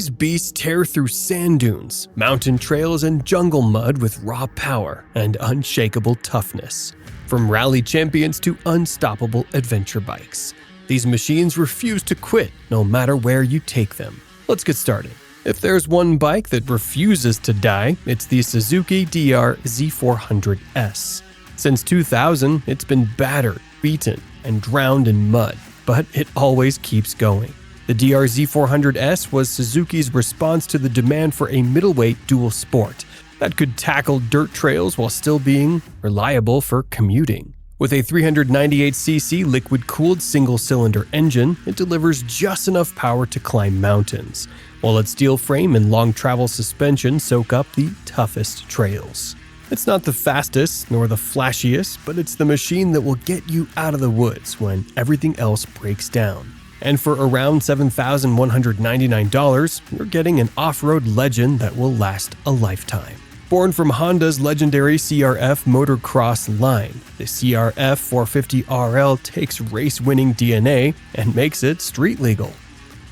These beasts tear through sand dunes, mountain trails, and jungle mud with raw power and unshakable toughness. From rally champions to unstoppable adventure bikes, these machines refuse to quit no matter where you take them. Let's get started. If there's one bike that refuses to die, it's the Suzuki DR Z400S. Since 2000, it's been battered, beaten, and drowned in mud, but it always keeps going. The DR Z400S was Suzuki's response to the demand for a middleweight dual sport that could tackle dirt trails while still being reliable for commuting. With a 398cc liquid-cooled single-cylinder engine, it delivers just enough power to climb mountains, while its steel frame and long-travel suspension soak up the toughest trails. It's not the fastest nor the flashiest, but it's the machine that will get you out of the woods when everything else breaks down. And for around $7,199, you're getting an off-road legend that will last a lifetime. Born from Honda's legendary CRF motocross line, the CRF 450RL takes race-winning DNA and makes it street legal.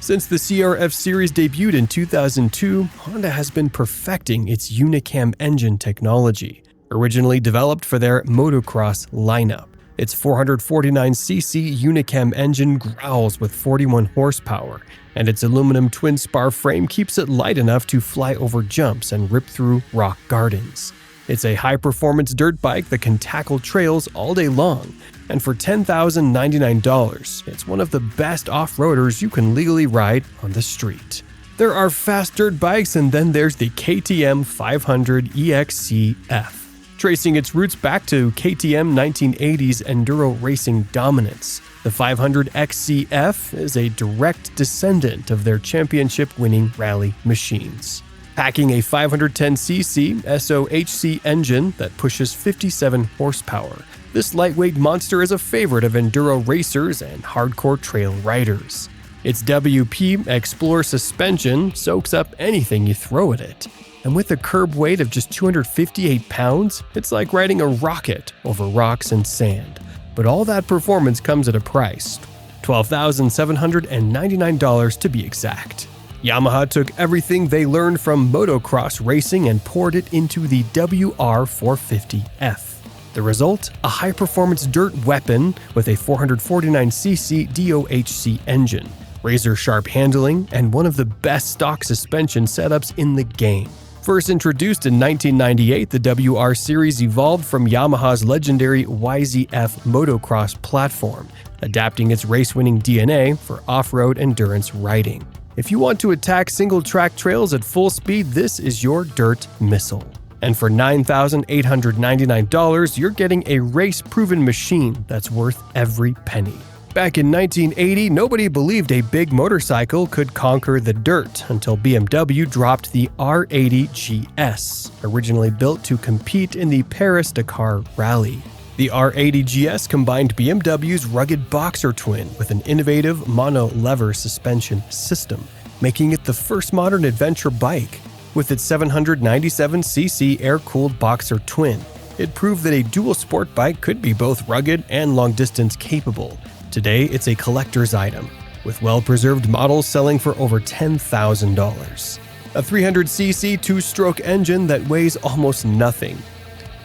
Since the CRF series debuted in 2002, Honda has been perfecting its Unicam engine technology, originally developed for their motocross lineup. Its 449cc Unicam engine growls with 41 horsepower, and its aluminum twin-spar frame keeps it light enough to fly over jumps and rip through rock gardens. It's a high-performance dirt bike that can tackle trails all day long, and for $10,099, it's one of the best off-roaders you can legally ride on the street. There are fast dirt bikes, and then there's the KTM 500 EXC-F. Tracing its roots back to KTM 1980's Enduro racing dominance, the 500 XC-F is a direct descendant of their championship-winning rally machines. Packing a 510cc SOHC engine that pushes 57 horsepower, this lightweight monster is a favorite of enduro racers and hardcore trail riders. Its WP Explorer suspension soaks up anything you throw at it. And with a curb weight of just 258 pounds, it's like riding a rocket over rocks and sand. But all that performance comes at a price, $12,799 to be exact. Yamaha took everything they learned from motocross racing and poured it into the WR450F. The result? A high-performance dirt weapon with a 449cc DOHC engine, razor-sharp handling, and one of the best stock suspension setups in the game. First introduced in 1998, the WR series evolved from Yamaha's legendary YZF motocross platform, adapting its race-winning DNA for off-road endurance riding. If you want to attack single-track trails at full speed, this is your dirt missile. And for $9,899, you're getting a race-proven machine that's worth every penny. Back in 1980, nobody believed a big motorcycle could conquer the dirt until BMW dropped the R80 GS, originally built to compete in the Paris-Dakar Rally. The R80 GS combined BMW's rugged boxer twin with an innovative mono-lever suspension system, making it the first modern adventure bike. With its 797cc air-cooled boxer twin, it proved that a dual sport bike could be both rugged and long-distance capable. Today, it's a collector's item, with well-preserved models selling for over $10,000. A 300cc two-stroke engine that weighs almost nothing.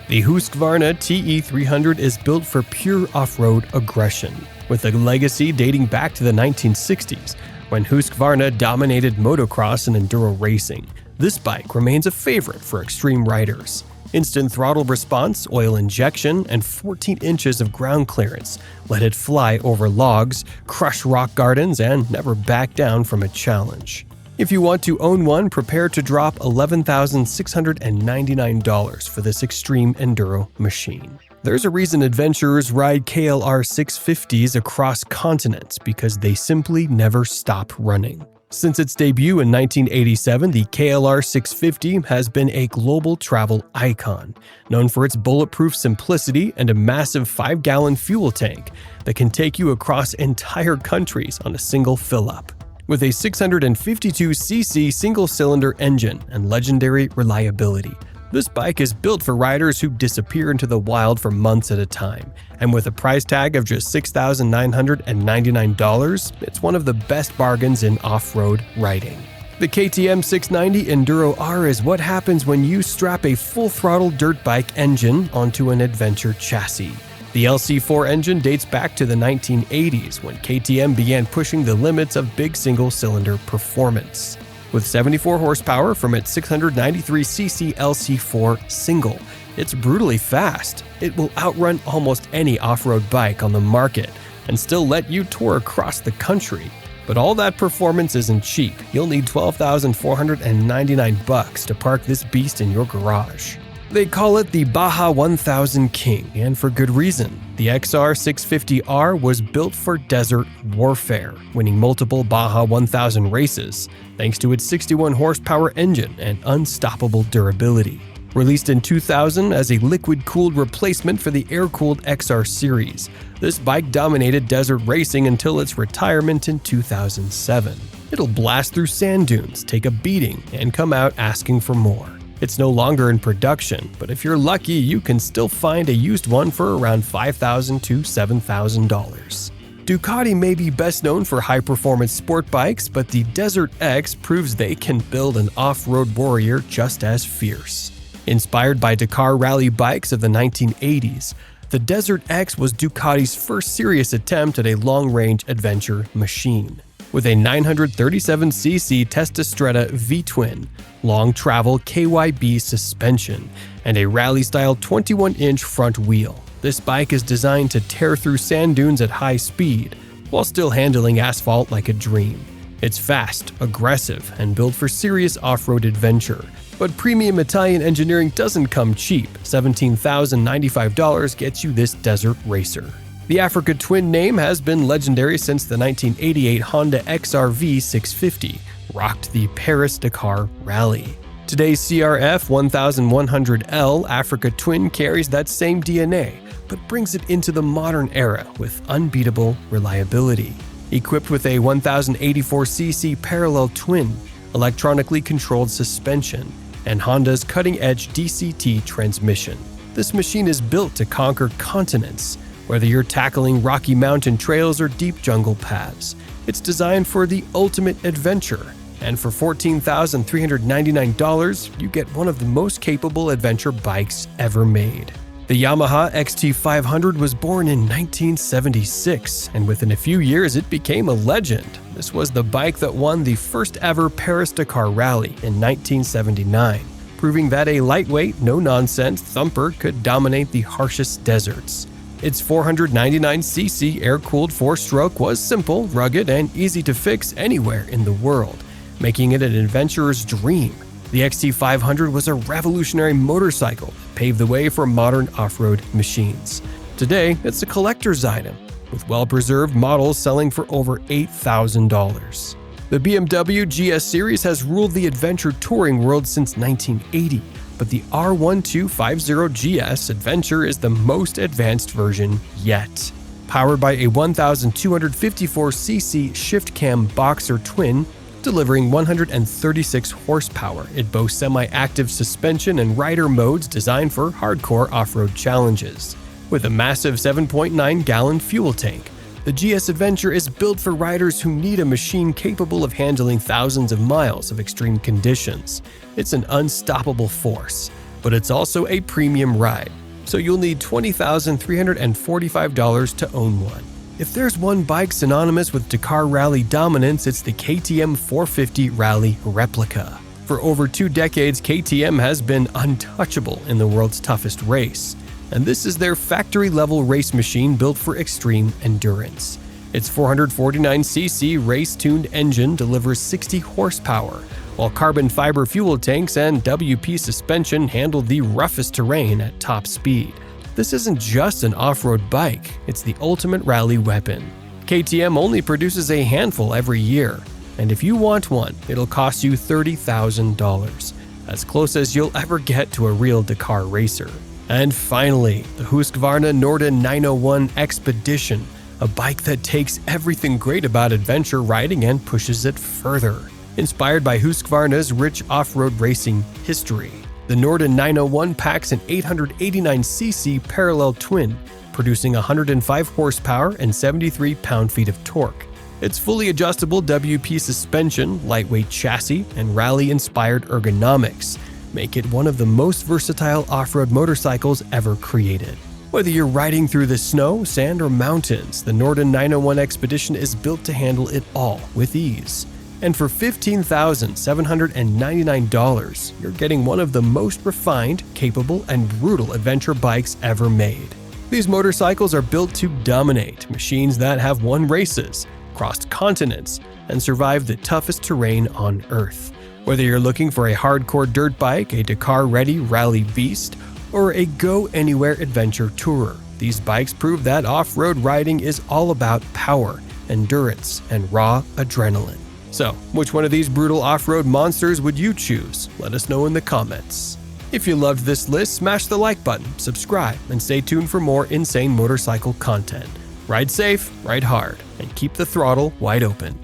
The Husqvarna TE300 is built for pure off-road aggression, with a legacy dating back to the 1960s, when Husqvarna dominated motocross and enduro racing. This bike remains a favorite for extreme riders. Instant throttle response, oil injection, and 14 inches of ground clearance let it fly over logs, crush rock gardens, and never back down from a challenge. If you want to own one, prepare to drop $11,699 for this extreme enduro machine. There's a reason adventurers ride KLR 650s across continents, because they simply never stop running. Since its debut in 1987, the KLR 650 has been a global travel icon, known for its bulletproof simplicity and a massive 5-gallon fuel tank that can take you across entire countries on a single fill-up. With a 652cc single-cylinder engine and legendary reliability, this bike is built for riders who disappear into the wild for months at a time, and with a price tag of just $6,999, it's one of the best bargains in off-road riding. The KTM 690 Enduro R is what happens when you strap a full-throttle dirt bike engine onto an adventure chassis. The LC4 engine dates back to the 1980s when KTM began pushing the limits of big single-cylinder performance. With 74 horsepower from its 693cc LC4 single, it's brutally fast. It will outrun almost any off-road bike on the market and still let you tour across the country. But all that performance isn't cheap. You'll need $12,499 to park this beast in your garage. They call it the Baja 1000 King, and for good reason. The XR650R was built for desert warfare, winning multiple Baja 1000 races, thanks to its 61 horsepower engine and unstoppable durability. Released in 2000 as a liquid-cooled replacement for the air-cooled XR series, this bike dominated desert racing until its retirement in 2007. It'll blast through sand dunes, take a beating, and come out asking for more. It's no longer in production, but if you're lucky, you can still find a used one for around $5,000 to $7,000. Ducati may be best known for high-performance sport bikes, but the Desert X proves they can build an off-road warrior just as fierce. Inspired by Dakar rally bikes of the 1980s, the Desert X was Ducati's first serious attempt at a long-range adventure machine. With a 937cc Testastretta V-twin, long-travel KYB suspension, and a rally-style 21-inch front wheel, this bike is designed to tear through sand dunes at high speed, while still handling asphalt like a dream. It's fast, aggressive, and built for serious off-road adventure. But premium Italian engineering doesn't come cheap. $17,095 gets you this desert racer. The Africa Twin name has been legendary since the 1988 Honda XR-V 650 rocked the Paris-Dakar Rally. Today's CRF 1100L Africa Twin carries that same DNA, but brings it into the modern era with unbeatable reliability. Equipped with a 1084cc parallel twin, electronically controlled suspension, and Honda's cutting-edge DCT transmission, this machine is built to conquer continents. Whether you're tackling rocky mountain trails or deep jungle paths, it's designed for the ultimate adventure. And for $14,399, you get one of the most capable adventure bikes ever made. The Yamaha XT500 was born in 1976, and within a few years it became a legend. This was the bike that won the first ever Paris-Dakar Rally in 1979, proving that a lightweight, no-nonsense thumper could dominate the harshest deserts. Its 499cc air-cooled four-stroke was simple, rugged, and easy to fix anywhere in the world, making it an adventurer's dream. The XT500 was a revolutionary motorcycle that paved the way for modern off-road machines. Today, it's a collector's item, with well-preserved models selling for over $8,000. The BMW GS Series has ruled the adventure touring world since 1980, but the R1250 GS Adventure is the most advanced version yet. Powered by a 1254cc shift-cam boxer twin, delivering 136 horsepower, it boasts semi-active suspension and rider modes designed for hardcore off-road challenges. With a massive 7.9-gallon fuel tank, the GS Adventure is built for riders who need a machine capable of handling thousands of miles of extreme conditions. It's an unstoppable force, but it's also a premium ride, so you'll need $20,345 to own one. If there's one bike synonymous with Dakar Rally dominance, it's the KTM 450 Rally Replica. For over 2 decades, KTM has been untouchable in the world's toughest race, and this is their factory-level race machine built for extreme endurance. Its 449cc race-tuned engine delivers 60 horsepower, while carbon fiber fuel tanks and WP suspension handle the roughest terrain at top speed. This isn't just an off-road bike, it's the ultimate rally weapon. KTM only produces a handful every year, and if you want one, it'll cost you $30,000, as close as you'll ever get to a real Dakar racer. And finally, the Husqvarna Norden 901 Expedition, a bike that takes everything great about adventure riding and pushes it further. Inspired by Husqvarna's rich off-road racing history, the Norden 901 packs an 889cc parallel twin, producing 105 horsepower and 73 pound-feet of torque. Its fully adjustable WP suspension, lightweight chassis, and rally-inspired ergonomics make it one of the most versatile off-road motorcycles ever created. Whether you're riding through the snow, sand, or mountains, the Norden 901 Expedition is built to handle it all with ease. And for $15,799, you're getting one of the most refined, capable, and brutal adventure bikes ever made. These motorcycles are built to dominate, machines that have won races, crossed continents, and survived the toughest terrain on Earth. Whether you're looking for a hardcore dirt bike, a Dakar-ready rally beast, or a go-anywhere adventure tourer, these bikes prove that off-road riding is all about power, endurance, and raw adrenaline. So, which one of these brutal off-road monsters would you choose? Let us know in the comments. If you loved this list, smash the like button, subscribe, and stay tuned for more insane motorcycle content. Ride safe, ride hard, and keep the throttle wide open.